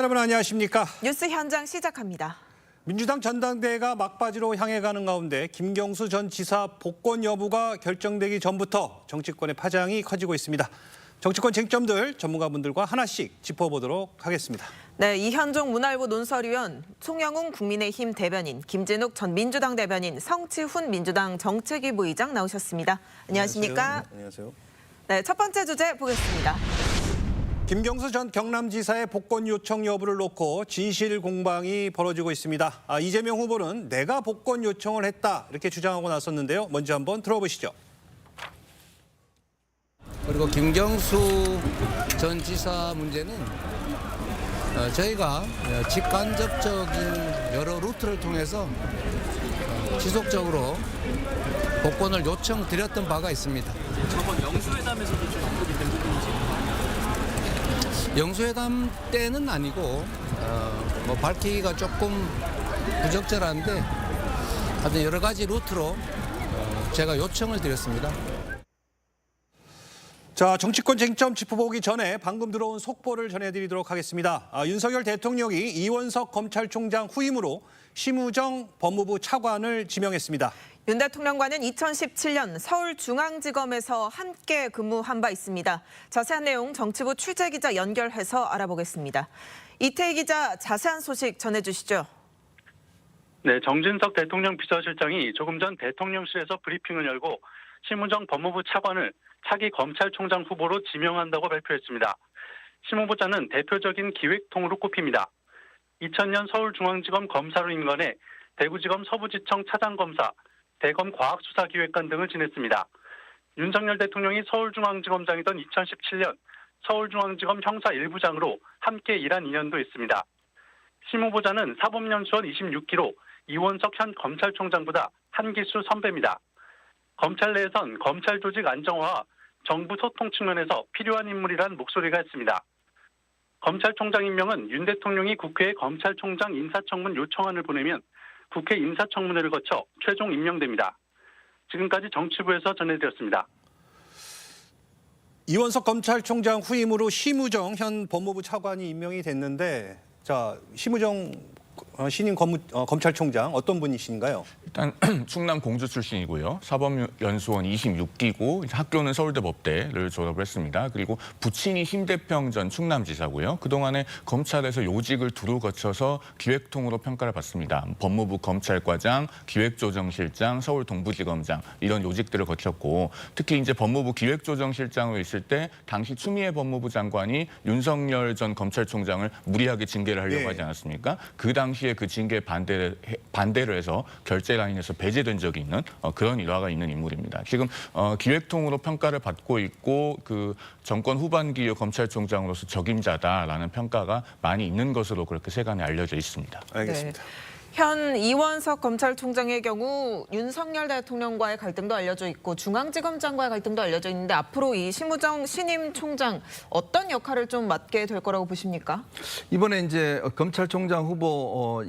여러분 안녕하십니까? 뉴스 현장 시작합니다. 민주당 전당대회가 막바지로 향해 가는 가운데 김경수 전 지사 복권 여부가 결정되기 전부터 정치권의 파장이 커지고 있습니다. 정치권 쟁점들 전문가분들과 하나씩 짚어보도록 하겠습니다. 네, 이현종 문화일보 논설위원, 송영웅 국민의힘 대변인, 김진욱 전 민주당 대변인, 성치훈 민주당 정책위 부의장 나오셨습니다. 안녕하십니까? 안녕하세요. 네, 첫 번째 주제 보겠습니다. 김경수 전 경남지사의 복권 요청 여부를 놓고 진실 공방이 벌어지고 있습니다. 이재명 후보는 내가 복권 요청을 했다 이렇게 주장하고 나섰는데요. 먼저 한번 들어보시죠. 그리고 김경수 전 지사 문제는 저희가 직간접적인 여러 루트를 통해서 지속적으로 복권을 요청드렸던 바가 있습니다. 저번 영수회담에서도 좀 언급이 된 부분이지. 영수회담 때는 아니고 밝히기가 조금 부적절한데 하여튼 여러 가지 루트로 제가 요청을 드렸습니다. 자, 정치권 쟁점 짚어보기 전에 방금 들어온 속보를 전해드리도록 하겠습니다. 윤석열 대통령이 이원석 검찰총장 후임으로 심우정 법무부 차관을 지명했습니다. 윤 대통령과는 2017년 서울중앙지검에서 함께 근무한 바 있습니다. 자세한 내용 정치부 취재기자 연결해서 알아보겠습니다. 이태희 기자, 자세한 소식 전해주시죠. 네, 정진석 대통령 비서실장이 조금 전 대통령실에서 브리핑을 열고 심우정 법무부 차관을 차기 검찰총장 후보로 지명한다고 발표했습니다. 심 후보자는 대표적인 기획통으로 꼽힙니다. 2000년 서울중앙지검 검사로 임관해 대구지검 서부지청 차장검사, 대검 과학수사기획관 등을 지냈습니다. 윤석열 대통령이 서울중앙지검장이던 2017년 서울중앙지검 형사 1부장으로 함께 일한 인연도 있습니다. 심 후보자는 사법연수원 26기로 이원석 현 검찰총장보다 한 기수 선배입니다. 검찰 내에선 검찰 조직 안정화와 정부 소통 측면에서 필요한 인물이란 목소리가 있습니다. 검찰총장 임명은 윤 대통령이 국회에 검찰총장 인사청문 요청안을 보내면 국회 인사청문회를 거쳐 최종 임명됩니다. 지금까지 정치부에서 전해드렸습니다. 이원석 검찰총장 후임으로 심우정 현 법무부 차관이 임명이 됐는데, 자, 심우정 신임 검찰총장 어떤 분이신가요? 일단 충남 공주 출신이고요. 사법연수원 26기고 학교는 서울대 법대를 졸업을 했습니다. 그리고 부친이 심대평 전 충남지사고요. 그동안에 검찰에서 요직을 두루 거쳐서 기획통으로 평가를 받습니다. 법무부 검찰과장, 기획조정실장, 서울 동부지검장 이런 요직들을 거쳤고 특히 이제 법무부 기획조정실장으로 있을 때 당시 추미애 법무부 장관이 윤석열 전 검찰총장을 무리하게 징계를 하려고 하지 않았습니까? 그 당시에 그 징계 반대를 해서 결재 라인에서 배제된 적이 있는 그런 일화가 있는 인물입니다. 지금 기획통으로 평가를 받고 있고 그 정권 후반기 검찰총장으로서 적임자다라는 평가가 많이 있는 것으로 그렇게 세간에 알려져 있습니다. 알겠습니다. 네. 현 이원석 검찰총장의 경우 윤석열 대통령과의 갈등도 알려져 있고 중앙지검장과의 갈등도 알려져 있는데 앞으로 이 심우정 신임 총장 어떤 역할을 좀 맡게 될 거라고 보십니까? 이번에 이제 검찰총장 후보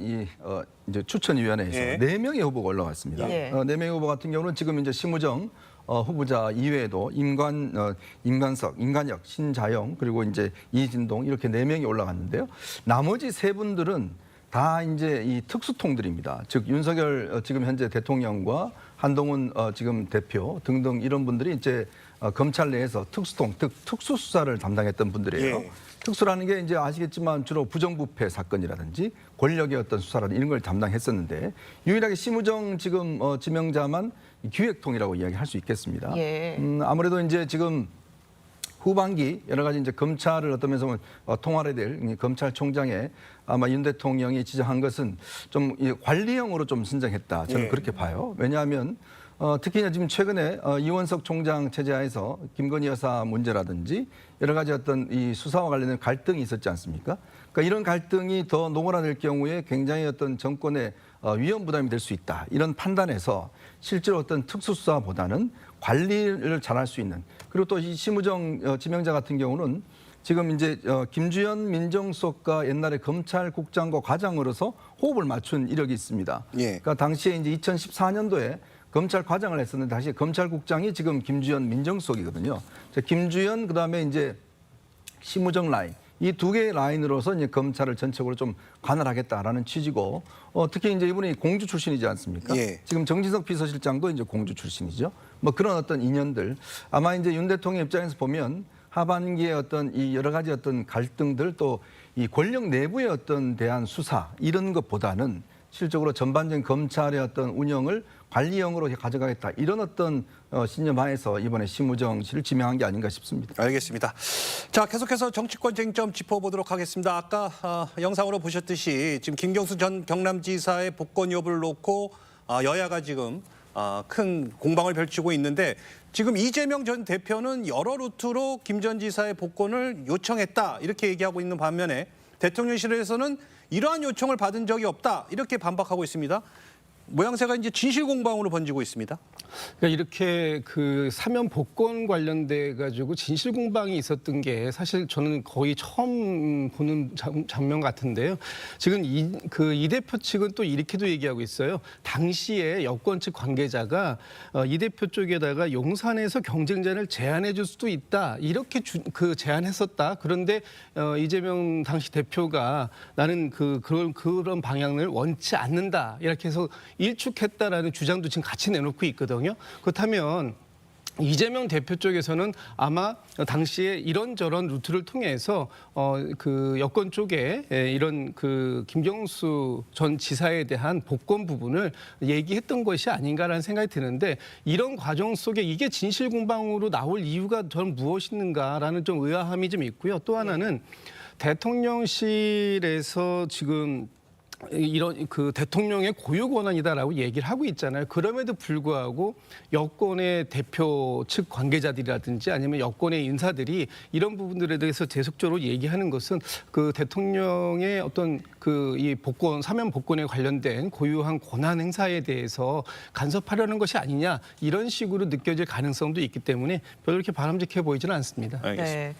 이제 추천위원회에서 예. 4명의 후보가 올라왔습니다. 예. 4명의 후보 같은 경우는 지금 이제 심우정 후보자 이외에도 임관석, 임관혁, 신자영 그리고 이제 이진동 이렇게 4명이 올라갔는데요. 나머지 3분들은 다 이제 이 특수통들입니다. 즉 윤석열 지금 현재 대통령과 한동훈 지금 대표 등등 이런 분들이 이제 검찰 내에서 특수통, 특수수사를 담당했던 분들이에요. 예. 특수라는 게 이제 아시겠지만 주로 부정부패 사건이라든지 권력의 어떤 수사라든지 이런 걸 담당했었는데 유일하게 심우정 지금 지명자만 기획통이라고 이야기할 수 있겠습니다. 예. 아무래도 이제 지금 후반기 여러 가지 이제 검찰을 어떤 면에서 통할해야 될 검찰총장에 아마 윤 대통령이 지정한 것은 좀 관리형으로 좀 선정했다. 저는 예. 그렇게 봐요. 왜냐하면 특히 지금 최근에 이원석 총장 체제하에서 김건희 여사 문제라든지 여러 가지 어떤 이 수사와 관련된 갈등이 있었지 않습니까? 그러니까 이런 갈등이 더 노골화될 경우에 굉장히 어떤 정권의 위험 부담이 될 수 있다. 이런 판단에서 실제로 어떤 특수수사보다는 관리를 잘할 수 있는 그리고 또 이 심우정 지명자 같은 경우는 지금 이제 김주현 민정수석과 옛날에 검찰국장과 과장으로서 호흡을 맞춘 이력이 있습니다. 예. 그러니까 당시에 이제 2014년도에 검찰과장을 했었는데 당시 검찰국장이 지금 김주현 민정수석이거든요. 김주현 그다음에 이제 심우정 라인 이 두 개의 라인으로서 이제 검찰을 전적으로 좀 관할하겠다라는 취지고 특히 이제 이분이 공주 출신이지 않습니까? 예. 지금 정진석 비서실장도 이제 공주 출신이죠. 뭐 그런 어떤 인연들 아마 이제 윤 대통령 입장에서 보면 하반기에 어떤 이 여러 가지 어떤 갈등들 또 이 권력 내부의 어떤 대한 수사 이런 것보다는 실적으로 전반적인 검찰의 어떤 운영을 관리형으로 가져가겠다 이런 어떤 신념 하에서 이번에 심우정 씨를 지명한 게 아닌가 싶습니다. 알겠습니다. 자, 계속해서 정치권 쟁점 짚어보도록 하겠습니다. 아까 영상으로 보셨듯이 지금 김경수 전 경남지사의 복권 여부를 놓고 여야가 지금 큰 공방을 펼치고 있는데 지금 이재명 전 대표는 여러 루트로 김 전 지사의 복권을 요청했다 이렇게 얘기하고 있는 반면에 대통령실에서는 이러한 요청을 받은 적이 없다 이렇게 반박하고 있습니다. 모양새가 이제 진실 공방으로 번지고 있습니다. 그러니까 이렇게 그 사면 복권 관련돼 가지고 진실 공방이 있었던 게 사실 저는 거의 처음 보는 장면 같은데요. 지금 이 대표 측은 또 이렇게도 얘기하고 있어요. 당시에 여권 측 관계자가 이 대표 쪽에다가 용산에서 경쟁자를 제안해 줄 수도 있다 이렇게 제안했었다. 그런데 이재명 당시 대표가 나는 그런 방향을 원치 않는다 이렇게 해서 일축했다라는 주장도 지금 같이 내놓고 있거든요. 그렇다면 이재명 대표 쪽에서는 아마 당시에 이런저런 루트를 통해서 그 여권 쪽에 이런 그 김경수 전 지사에 대한 복권 부분을 얘기했던 것이 아닌가라는 생각이 드는데 이런 과정 속에 이게 진실 공방으로 나올 이유가 저는 무엇인가라는 좀 의아함이 좀 있고요. 또 하나는 대통령실에서 지금 이런 그 대통령의 고유 권한이다라고 얘기를 하고 있잖아요. 그럼에도 불구하고 여권의 대표 측 관계자들이라든지 아니면 여권의 인사들이 이런 부분들에 대해서 계속적으로 얘기하는 것은 그 대통령의 어떤 그 이 복권 사면 복권에 관련된 고유한 권한 행사에 대해서 간섭하려는 것이 아니냐 이런 식으로 느껴질 가능성도 있기 때문에 별로 그렇게 바람직해 보이지는 않습니다. 알겠습니다. 네.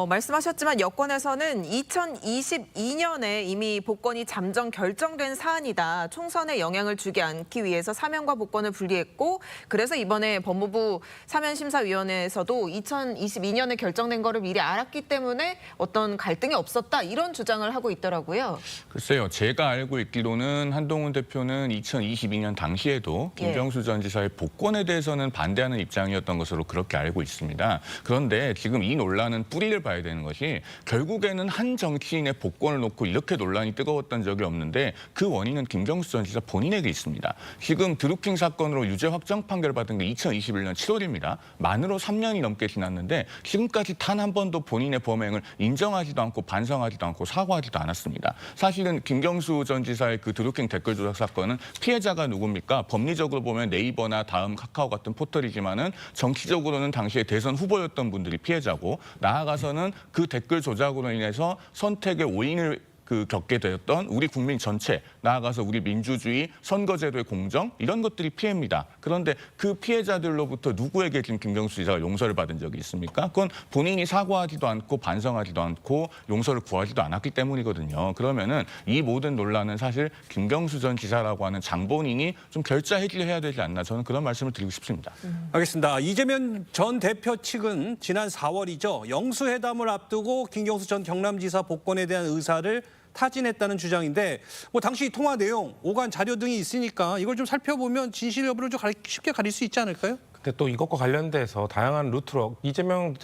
말씀하셨지만 여권에서는 2022년에 이미 복권이 잠정 결정된 사안이다. 총선에 영향을 주지 않기 위해서 사면과 복권을 분리했고 그래서 이번에 법무부 사면심사위원회에서도 2022년에 결정된 거를 미리 알았기 때문에 어떤 갈등이 없었다. 이런 주장을 하고 있더라고요. 글쎄요. 제가 알고 있기로는 한동훈 대표는 2022년 당시에도 김경수 전 지사의 복권에 대해서는 반대하는 입장이었던 것으로 그렇게 알고 있습니다. 그런데 지금 이 논란은 뿌리를 봐야 되는 것이 결국에는 한 정치인의 복권을 놓고 이렇게 논란이 뜨거웠던 적이 없는데 그 원인은 김경수 전 지사 본인에게 있습니다. 지금 드루킹 사건으로 유죄 확정 판결을 받은 게 2021년 7월입니다. 만으로 3년이 넘게 지났는데 지금까지 단 한 번도 본인의 범행을 인정하지도 않고 반성하지도 않고 사과하지도 않았습니다. 사실은 김경수 전 지사의 그 드루킹 댓글 조작 사건은 피해자가 누굽니까? 법리적으로 보면 네이버나 다음, 카카오 같은 포털이지만은 정치적으로는 당시에 대선 후보였던 분들이 피해자고 나아가서는 그 댓글 조작으로 인해서 선택의 오인을 겪게 되었던 우리 국민 전체, 나아가서 우리 민주주의, 선거제도의 공정 이런 것들이 피해입니다. 그런데 그 피해자들로부터 누구에게 지금 김경수 지사가 용서를 받은 적이 있습니까? 그건 본인이 사과하지도 않고 반성하지도 않고 용서를 구하지도 않았기 때문이거든요. 그러면은 이 모든 논란은 사실 김경수 전 지사라고 하는 장본인이 좀 결자해지해야 되지 않나 저는 그런 말씀을 드리고 싶습니다. 알겠습니다. 이재명 전 대표 측은 지난 4월이죠. 영수회담을 앞두고 김경수 전 경남지사 복권에 대한 의사를 타진했다는 주장인데 뭐 당시 통화 내용, 오간 자료 등이 있으니까 이걸 좀 살펴보면 진실 여부를 좀 쉽게 가릴 수 있지 않을까요? 근데 또 이것과 관련돼서 다양한 루트로 이재명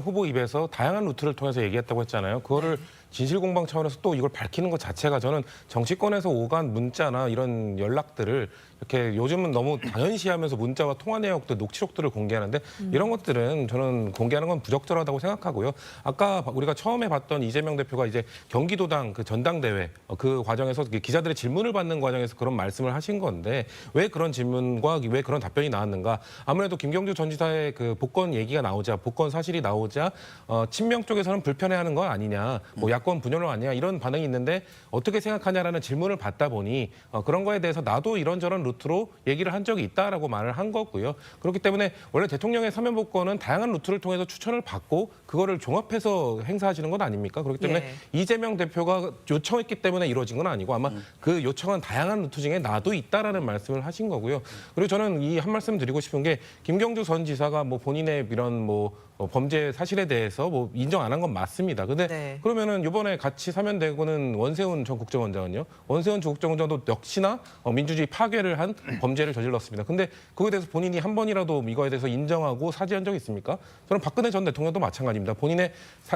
후보 입에서 다양한 루트를 통해서 얘기했다고 했잖아요. 그거를 진실 공방 차원에서 또 이걸 밝히는 것 자체가 저는 정치권에서 오간 문자나 이런 연락들을 이렇게 요즘은 너무 당연시하면서 문자와 통화 내역들, 녹취록들을 공개하는데 이런 것들은 저는 공개하는 건 부적절하다고 생각하고요. 아까 우리가 처음에 봤던 이재명 대표가 이제 경기도당 그 전당대회 그 과정에서 기자들의 질문을 받는 과정에서 그런 말씀을 하신 건데 왜 그런 질문과 왜 그런 답변이 나왔는가? 아무래도 김경주 전 지사의 그 복권 얘기가 나오자, 복권 사실이 나오자 친명 쪽에서는 불편해하는 건 아니냐, 뭐 야권 분열로 아니냐 이런 반응이 있는데 어떻게 생각하냐라는 질문을 받다 보니 그런 거에 대해서 나도 이런저런 루트로 얘기를 한 적이 있다라고 말을 한 거고요. 그렇기 때문에 원래 대통령의 사면 복권은 다양한 루트를 통해서 추천을 받고 그거를 종합해서 행사하시는 건 아닙니까? 그렇기 때문에 이재명 대표가 요청했기 때문에 이루어진 건 아니고 아마 그 요청한 다양한 루트 중에 나도 있다라는 말씀을 하신 거고요. 그리고 저는 이 한 말씀 드리고 싶은 게 김경주 전 지사가 뭐 본인의 이런 뭐 범죄 사실에 대해서 뭐 인정 안 한 건 맞습니다. 근데 네. 그러면은 이번에 같이 사면되고는 원세훈 전 국정원장은요. 원세훈 전 국정원장도 역시나 민주주의 파괴를 한 범죄를 저질렀습니다. 근데 그거에 대해서 본인이 한 번이라도 이거에 대해서 인정하고 사죄한 적이 있습니까? 저는 박근혜 전 대통령도 마찬가지입니다. 본인의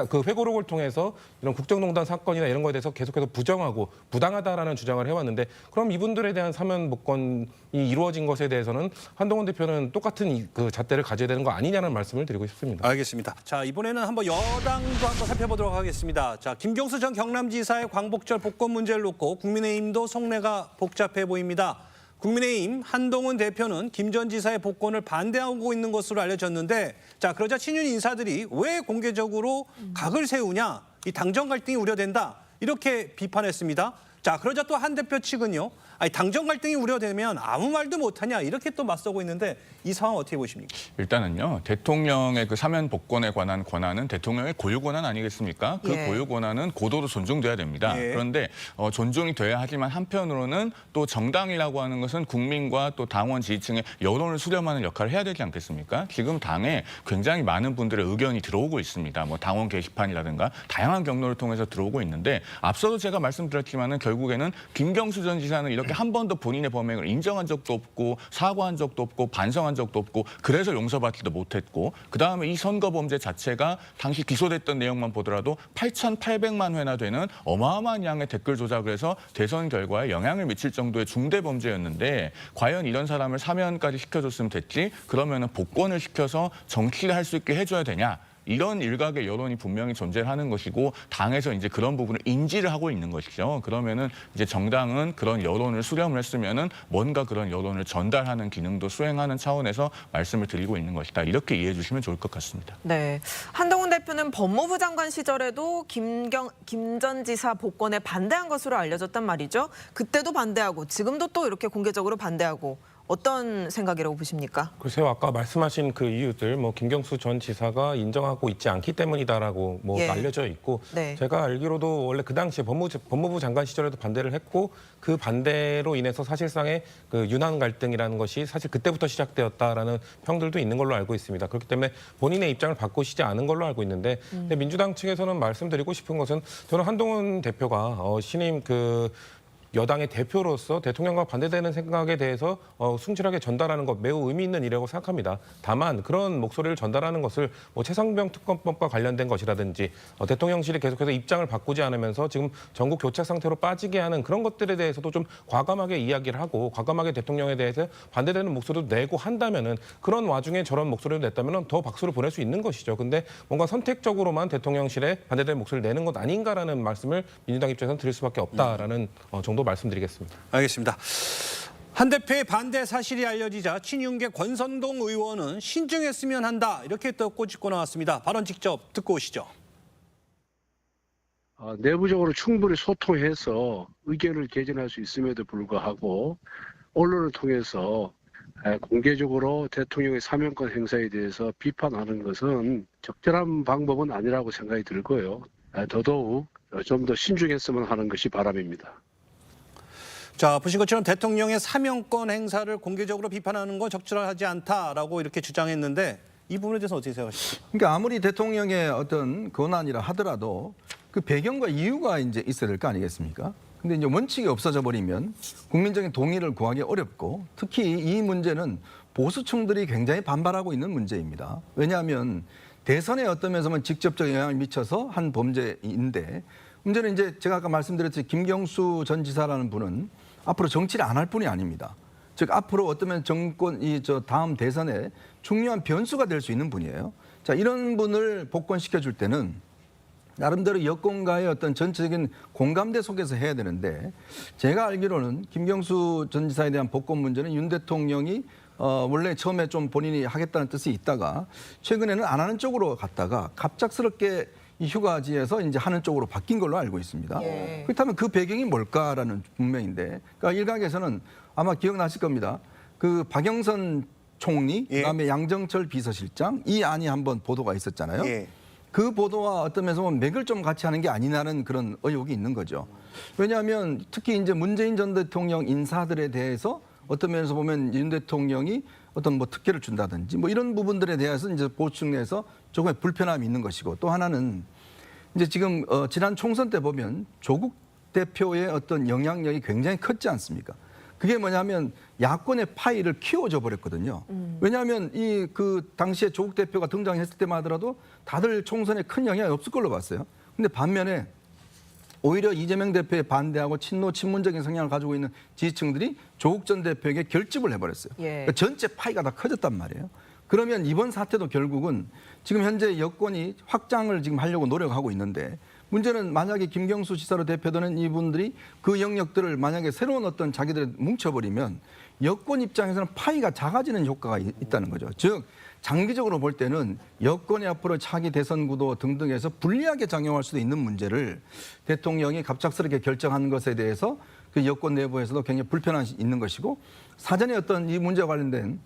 그 회고록을 통해서 이런 국정농단 사건이나 이런 거에 대해서 계속해서 부정하고 부당하다라는 주장을 해왔는데 그럼 이분들에 대한 사면 복권이 이루어진 것에 대해서는 한동훈 대표는 똑같은 그 잣대를 가져야 되는 거 아니냐는 말씀을 드리고 싶습니다. 알겠습니다. 자, 이번에는 한번 여당도 한번 살펴보도록 하겠습니다. 자, 김경수 전 경남지사의 광복절 복권 문제를 놓고 국민의힘도 속내가 복잡해 보입니다. 국민의힘 한동훈 대표는 김 전 지사의 복권을 반대하고 있는 것으로 알려졌는데, 자, 그러자 친윤 인사들이 왜 공개적으로 각을 세우냐, 이 당정 갈등이 우려된다, 이렇게 비판했습니다. 자, 그러자 또 한 대표 측은요, 아니, 당정 갈등이 우려되면 아무 말도 못하냐, 이렇게 또 맞서고 있는데 이 상황 어떻게 보십니까? 일단은요, 대통령의 그 사면 복권에 관한 권한은 대통령의 고유 권한 아니겠습니까? 그 예. 고유 권한은 고도로 존중돼야 됩니다. 예. 그런데 존중이 돼야 하지만 한편으로는 또 정당이라고 하는 것은 국민과 또 당원 지지층의 여론을 수렴하는 역할을 해야 되지 않겠습니까? 지금 당에 굉장히 많은 분들의 의견이 들어오고 있습니다. 뭐 당원 게시판이라든가 다양한 경로를 통해서 들어오고 있는데 앞서도 제가 말씀드렸지만은 결국에는 김경수 전 지사는 이렇게 한 번도 본인의 범행을 인정한 적도 없고 사과한 적도 없고 반성한 적도 없고 그래서 용서받지도 못했고 그다음에 이 선거 범죄 자체가 당시 기소됐던 내용만 보더라도 8,800만 회나 되는 어마어마한 양의 댓글 조작을 해서 대선 결과에 영향을 미칠 정도의 중대 범죄였는데 과연 이런 사람을 사면까지 시켜줬으면 됐지 그러면은 복권을 시켜서 정치를 할 수 있게 해줘야 되냐? 이런 일각의 여론이 분명히 존재하는 것이고 당에서 이제 그런 부분을 인지를 하고 있는 것이죠. 그러면은 이제 정당은 그런 여론을 수렴을 했으면은 뭔가 그런 여론을 전달하는 기능도 수행하는 차원에서 말씀을 드리고 있는 것이다. 이렇게 이해해 주시면 좋을 것 같습니다. 네. 한동훈 대표는 법무부 장관 시절에도 김 전 지사 복권에 반대한 것으로 알려졌단 말이죠. 그때도 반대하고 지금도 또 이렇게 공개적으로 반대하고 어떤 생각이라고 보십니까? 글쎄요, 아까 말씀하신 그 이유들, 뭐 김경수 전 지사가 인정하고 있지 않기 때문이다라고 뭐 예. 알려져 있고, 네. 제가 알기로도 원래 그 당시에 법무부 장관 시절에도 반대를 했고, 그 반대로 인해서 사실상의 그 유난 갈등이라는 것이 사실 그때부터 시작되었다라는 평들도 있는 걸로 알고 있습니다. 그렇기 때문에 본인의 입장을 바꾸시지 않은 걸로 알고 있는데, 근데 민주당 측에서는 말씀드리고 싶은 것은 저는 한동훈 대표가 신임 그 여당의 대표로서 대통령과 반대되는 생각에 대해서 충실하게 전달하는 것 매우 의미 있는 일이라고 생각합니다. 다만 그런 목소리를 전달하는 것을 뭐 최상병 특검법과 관련된 것이라든지 대통령실이 계속해서 입장을 바꾸지 않으면서 지금 전국 교착 상태로 빠지게 하는 그런 것들에 대해서도 좀 과감하게 이야기를 하고 과감하게 대통령에 대해서 반대되는 목소리도 내고 한다면은 그런 와중에 저런 목소리를 냈다면은 더 박수를 보낼 수 있는 것이죠. 근데 뭔가 선택적으로만 대통령실에 반대되는 목소리를 내는 것 아닌가라는 말씀을 민주당 입장에서는 드릴 수밖에 없다라는 정도 말씀드리겠습니다. 알겠습니다. 한 대표의 반대 사실이 알려지자 친윤계 권선동 의원은 신중했으면 한다 이렇게 또 꼬집고 나왔습니다. 발언 직접 듣고 오시죠. 내부적으로 충분히 소통해서 의견을 개진할 수 있음에도 불구하고 언론을 통해서 공개적으로 대통령의 사면권 행사에 대해서 비판하는 것은 적절한 방법은 아니라고 생각이 들고요. 더더욱 좀 더 신중했으면 하는 것이 바람입니다. 자, 보신 것처럼 대통령의 사면권 행사를 공개적으로 비판하는 건 적절하지 않다라고 이렇게 주장했는데 이 부분에 대해서 어떻게 생각하십니까? 그러니까 아무리 대통령의 어떤 권한이라 하더라도 그 배경과 이유가 이제 있어야 될 거 아니겠습니까? 근데 이제 원칙이 없어져 버리면 국민적인 동의를 구하기 어렵고 특히 이 문제는 보수층들이 굉장히 반발하고 있는 문제입니다. 왜냐하면 대선에 어떤 면에서만 직접적 영향을 미쳐서 한 범죄인데 문제는 이제 제가 아까 말씀드렸듯이 김경수 전 지사라는 분은 앞으로 정치를 안 할 뿐이 아닙니다. 즉 앞으로 어쩌면 정권 다음 대선에 중요한 변수가 될 수 있는 분이에요. 자, 이런 분을 복권시켜 줄 때는 나름대로 여권과의 어떤 전체적인 공감대 속에서 해야 되는데 제가 알기로는 김경수 전 지사에 대한 복권 문제는 윤 대통령이 원래 처음에 좀 본인이 하겠다는 뜻이 있다가 최근에는 안 하는 쪽으로 갔다가 갑작스럽게 이 휴가지에서 이제 하는 쪽으로 바뀐 걸로 알고 있습니다. 예. 그렇다면 그 배경이 뭘까라는 분명인데, 그러니까 일각에서는 아마 기억나실 겁니다. 그 박영선 총리, 예. 그다음에 양정철 비서실장 이 안이 한번 보도가 있었잖아요. 예. 그 보도와 어떤 면에서 보면 맥을 좀 같이 하는 게 아니냐는 그런 의혹이 있는 거죠. 왜냐하면 특히 이제 문재인 전 대통령 인사들에 대해서 어떤 면에서 보면 윤 대통령이 어떤 뭐 특혜를 준다든지 뭐 이런 부분들에 대해서 이제 보충 내에서 조금의 불편함이 있는 것이고, 또 하나는 이제 지금 지난 총선 때 보면 조국 대표의 어떤 영향력이 굉장히 컸지 않습니까? 그게 뭐냐면 야권의 파이를 키워줘 버렸거든요. 왜냐하면 이 그 당시에 조국 대표가 등장했을 때만 하더라도 다들 총선에 큰 영향이 없을 걸로 봤어요. 근데 반면에 오히려 이재명 대표에 반대하고 친노 친문적인 성향을 가지고 있는 지지층들이 조국 전 대표에게 결집을 해버렸어요. 예. 그러니까 전체 파이가 다 커졌단 말이에요. 그러면 이번 사태도 결국은 지금 현재 여권이 확장을 지금 하려고 노력하고 있는데, 문제는 만약에 김경수 지사로 대표되는 이분들이 그 영역들을 만약에 새로운 어떤 자기들을 뭉쳐버리면 여권 입장에서는 파이가 작아지는 효과가 있다는 거죠. 즉 장기적으로 볼 때는 여권이 앞으로 차기 대선 구도 등등에서 불리하게 작용할 수도 있는 문제를 대통령이 갑작스럽게 결정한 것에 대해서 그 여권 내부에서도 굉장히 불편함이 있는 것이고, 사전에 어떤 이 문제와 관련된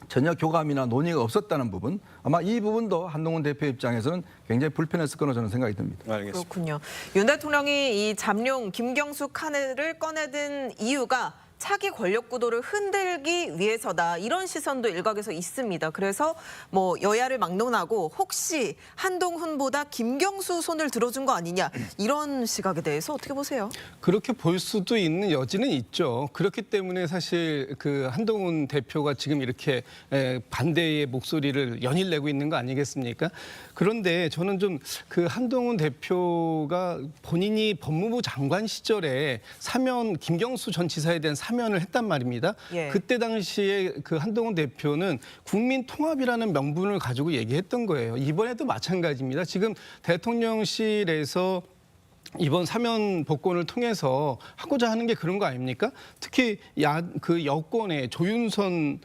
전혀 교감이나 논의가 없었다는 부분, 아마 이 부분도 한동훈 대표 입장에서는 굉장히 불편했을 거로 저는 생각이 듭니다. 알겠습니다. 그렇군요. 윤 대통령이 이 잠룡 김경수 카드를 꺼내든 이유가 차기 권력 구도를 흔들기 위해서다, 이런 시선도 일각에서 있습니다. 그래서 뭐 여야를 막론하고 혹시 한동훈보다 김경수 손을 들어준 거 아니냐, 이런 시각에 대해서 어떻게 보세요? 그렇게 볼 수도 있는 여지는 있죠. 그렇기 때문에 사실 그 한동훈 대표가 지금 이렇게 반대의 목소리를 연일내고 있는 거 아니겠습니까? 그런데 저는 좀 그 한동훈 대표가 본인이 법무부 장관 시절에 사면, 김경수 전 지사에 대한 사면을 했단 말입니다. 예. 그때 당시에 그 한동훈 대표는 국민 통합이라는 명분을 가지고 얘기했던 거예요. 이번에도 마찬가지입니다. 지금 대통령실에서 이번 사면 복권을 통해서 하고자 하는 게 그런 거 아닙니까? 특히 그 여권의 조윤선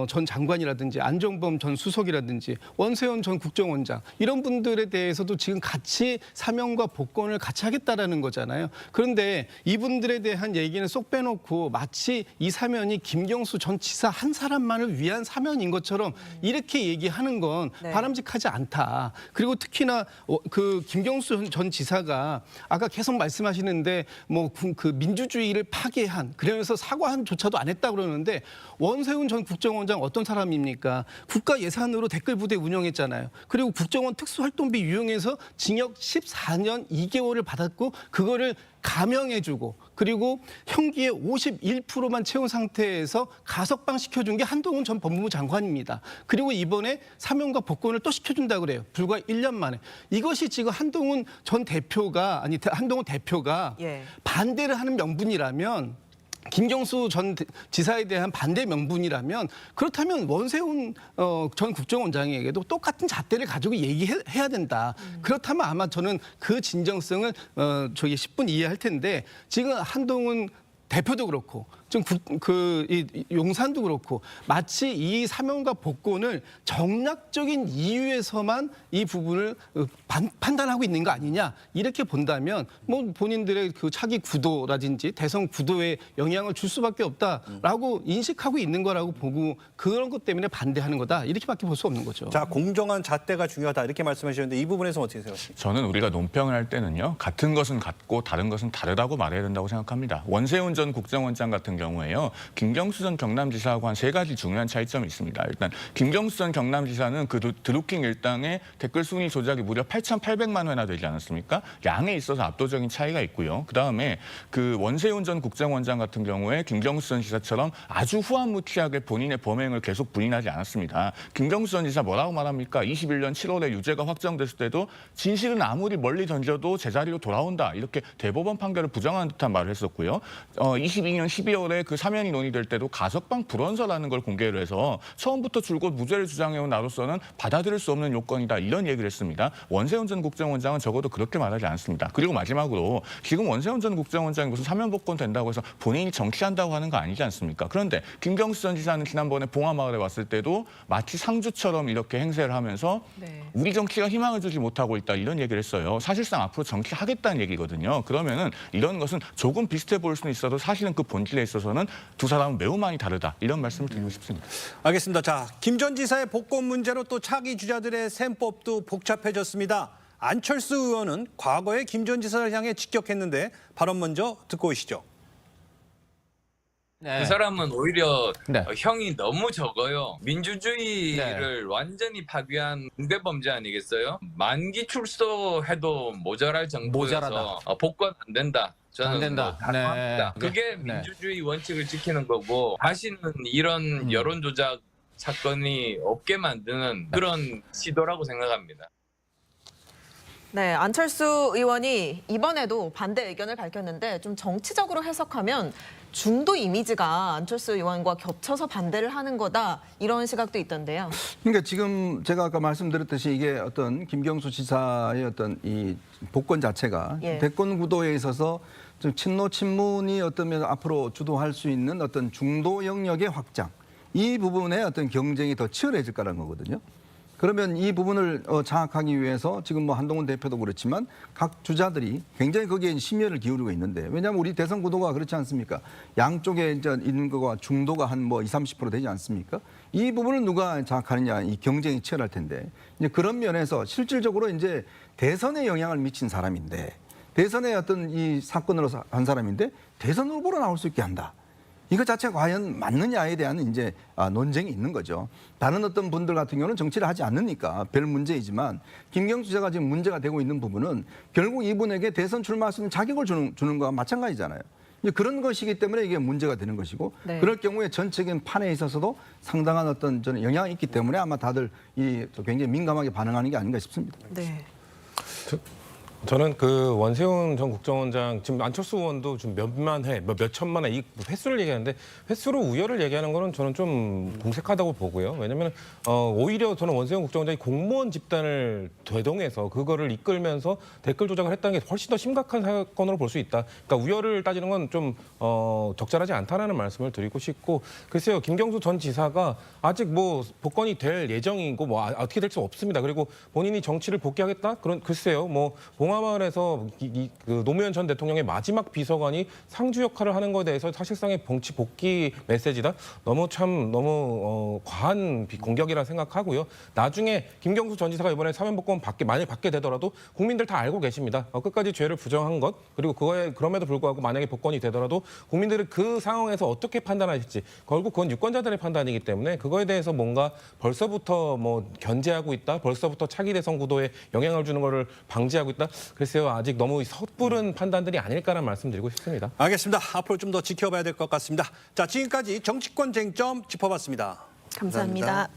전 장관이라든지 안종범 전 수석이라든지 원세훈 전 국정원장, 이런 분들에 대해서도 지금 같이 사면과 복권을 같이 하겠다라는 거잖아요. 그런데 이분들에 대한 얘기는 쏙 빼놓고 마치 이 사면이 김경수 전 지사 한 사람만을 위한 사면인 것처럼 이렇게 얘기하는 건 네. 바람직하지 않다. 그리고 특히나 그 김경수 전 지사가 아까 계속 말씀하시는데 뭐 그 민주주의를 파괴한, 그러면서 사과한 조차도 안 했다 그러는데, 원세훈 전 국정원장 어떤 사람입니까? 국가 예산으로 댓글 부대 운영했잖아요. 그리고 국정원 특수활동비 유용해서 징역 14년 2개월을 받았고, 그거를 감형해주고, 그리고 형기의 51%만 채운 상태에서 가석방 시켜준 게 한동훈 전 법무부 장관입니다. 그리고 이번에 사면과 복권을 또 시켜준다 그래요. 불과 1년 만에. 이것이 지금 한동훈 대표가 예. 반대를 하는 명분이라면, 김경수 전 지사에 대한 반대 명분이라면, 그렇다면 원세훈 전 국정원장에게도 똑같은 잣대를 가지고 얘기해야 된다. 그렇다면 아마 저는 그 진정성을 저기 10분 이해할 텐데, 지금 한동훈 대표도 그렇고 좀 이 용산도 그렇고 마치 이 사면과 복권을 정략적인 이유에서만 이 부분을 판단하고 있는 거 아니냐, 이렇게 본다면 뭐 본인들의 그 차기 구도라든지 대선 구도에 영향을 줄 수밖에 없다라고 인식하고 있는 거라고 보고, 그런 것 때문에 반대하는 거다, 이렇게밖에 볼 수 없는 거죠. 자, 공정한 잣대가 중요하다 이렇게 말씀하셨는데 이 부분에서 어떻게 생각하십니까? 저는 우리가 논평을 할 때는요, 같은 것은 같고 다른 것은 다르다고 말해야 된다고 생각합니다. 원세훈 전 국정원장 같은 경우에요, 김경수 전 경남지사하고 한 3가지 중요한 차이점이 있습니다. 일단 김경수 전 경남지사는 그 드루킹 일당의 댓글 순위 조작이 무려 8,800만 회나 되지 않았습니까? 양에 있어서 압도적인 차이가 있고요. 그다음에 그 원세훈 전 국정원장 같은 경우에 김경수 전 지사처럼 아주 후한무치하게 본인의 범행을 계속 부인하지 않았습니다. 김경수 전 지사 뭐라고 말합니까? 21년 7월에 유죄가 확정됐을 때도 진실은 아무리 멀리 던져도 제자리로 돌아온다, 이렇게 대법원 판결을 부정하는 듯한 말을 했었고요. 22년 12월에 그 사면이 논의될 때도 가석방 불원서라는 걸 공개를 해서 처음부터 줄곧 무죄를 주장해온 나로서는 받아들일 수 없는 요건이다, 이런 얘기를 했습니다. 원세훈 전 국정원장은 적어도 그렇게 말하지 않습니다. 그리고 마지막으로 지금 원세훈 전 국정원장이 무슨 사면 복권 된다고 해서 본인이 정치한다고 하는 거 아니지 않습니까? 그런데 김경수 전 지사는 지난번에 봉화마을에 왔을 때도 마치 상주처럼 이렇게 행세를 하면서 네. 우리 정치가 희망을 주지 못하고 있다, 이런 얘기를 했어요. 사실상 앞으로 정치하겠다는 얘기거든요. 그러면은 이런 것은 조금 비슷해 보일 수는 있어도 사실은 그 본질에 있어서는 두 사람은 매우 많이 다르다, 이런 말씀을 드리고 싶습니다. 알겠습니다. 자, 김 전 지사의 복권 문제로 또 차기 주자들의 셈법도 복잡해졌습니다. 안철수 의원은 과거에 김 전 지사를 향해 직격했는데 발언 먼저 듣고 오시죠. 네. 그 사람은 오히려 네. 형이 너무 적어요. 민주주의를 네. 완전히 파괴한 중대범죄 아니겠어요? 만기 출소해도 모자랄 정도여서 모자라다. 복권 안 된다. 저는 안 된다. 뭐 합니다. 네. 그게 네. 민주주의 원칙을 지키는 거고 다시는 이런 여론 조작 사건이 없게 만드는 그런 시도라고 생각합니다. 네, 안철수 의원이 이번에도 반대 의견을 밝혔는데 좀 정치적으로 해석하면 중도 이미지가 안철수 의원과 겹쳐서 반대를 하는 거다 이런 시각도 있던데요. 그러니까 지금 제가 아까 말씀드렸듯이 이게 어떤 김경수 지사의 어떤 이 복권 자체가 예. 대권 구도에 있어서 좀 친노 친문이 어떤 면 앞으로 주도할 수 있는 어떤 중도 영역의 확장 이 부분에 어떤 경쟁이 더 치열해질 거라는 거거든요. 그러면 이 부분을 장악하기 위해서 지금 뭐 한동훈 대표도 그렇지만 각 주자들이 굉장히 거기에 심혈을 기울이고 있는데 왜냐하면 우리 대선 구도가 그렇지 않습니까? 양쪽에 이제 있는 거가 중도가 한 뭐 20-30% 되지 않습니까? 이 부분을 누가 장악하느냐 이 경쟁이 치열할 텐데 이제 그런 면에서 실질적으로 이제 대선에 영향을 미친 사람인데 대선의 어떤 이 사건으로 한 사람인데 대선 후보로 나올 수 있게 한다. 이거 자체가 과연 맞느냐에 대한 이제 논쟁이 있는 거죠. 다른 어떤 분들 같은 경우는 정치를 하지 않으니까 별 문제이지만 김경수 지사가 지금 문제가 되고 있는 부분은 결국 이분에게 대선 출마할 수 있는 자격을 주는 거와 마찬가지잖아요. 이제 그런 것이기 때문에 이게 문제가 되는 것이고 네. 그럴 경우에 전체적인 판에 있어서도 상당한 어떤 저는 영향이 있기 때문에 아마 다들 이 굉장히 민감하게 반응하는 게 아닌가 싶습니다. 네. 저는 그 원세훈 전 국정원장 지금 안철수 의원도 좀 몇만 회, 몇 천만 회 이 횟수를 얘기하는데 횟수로 우열을 얘기하는 거는 저는 좀 공색하다고 보고요. 왜냐하면 오히려 저는 원세훈 국정원장이 공무원 집단을 대동해서 그거를 이끌면서 댓글 조작을 했다는 게 훨씬 더 심각한 사건으로 볼 수 있다. 그러니까 우열을 따지는 건 좀 적절하지 않다라는 말씀을 드리고 싶고 글쎄요 김경수 전 지사가 아직 뭐 복권이 될 예정이고 뭐 어떻게 될지 없습니다. 그리고 본인이 정치를 복귀하겠다? 그런 글쎄요 뭐 봉하마을에서 그 노무현 전 대통령의 마지막 비서관이 상주 역할을 하는 것에 대해서 사실상의 정치 복귀 메시지다. 너무 과한 공격이라 생각하고요. 나중에 김경수 전 지사가 이번에 사면복권 만약 받게 되더라도 국민들 다 알고 계십니다. 끝까지 죄를 부정한 것 그리고 그럼에도 불구하고 만약에 복권이 되더라도 국민들은 그 상황에서 어떻게 판단하실지 결국 그건 유권자들의 판단이기 때문에 그거에 대해서 뭔가 벌써부터 뭐 견제하고 있다. 벌써부터 차기 대선 구도에 영향을 주는 거를 방지하고 있다. 글쎄요, 아직 너무 섣부른 판단들이 아닐까라는 말씀드리고 싶습니다. 알겠습니다. 앞으로 좀 더 지켜봐야 될 것 같습니다. 자, 지금까지 정치권 쟁점 짚어봤습니다. 감사합니다.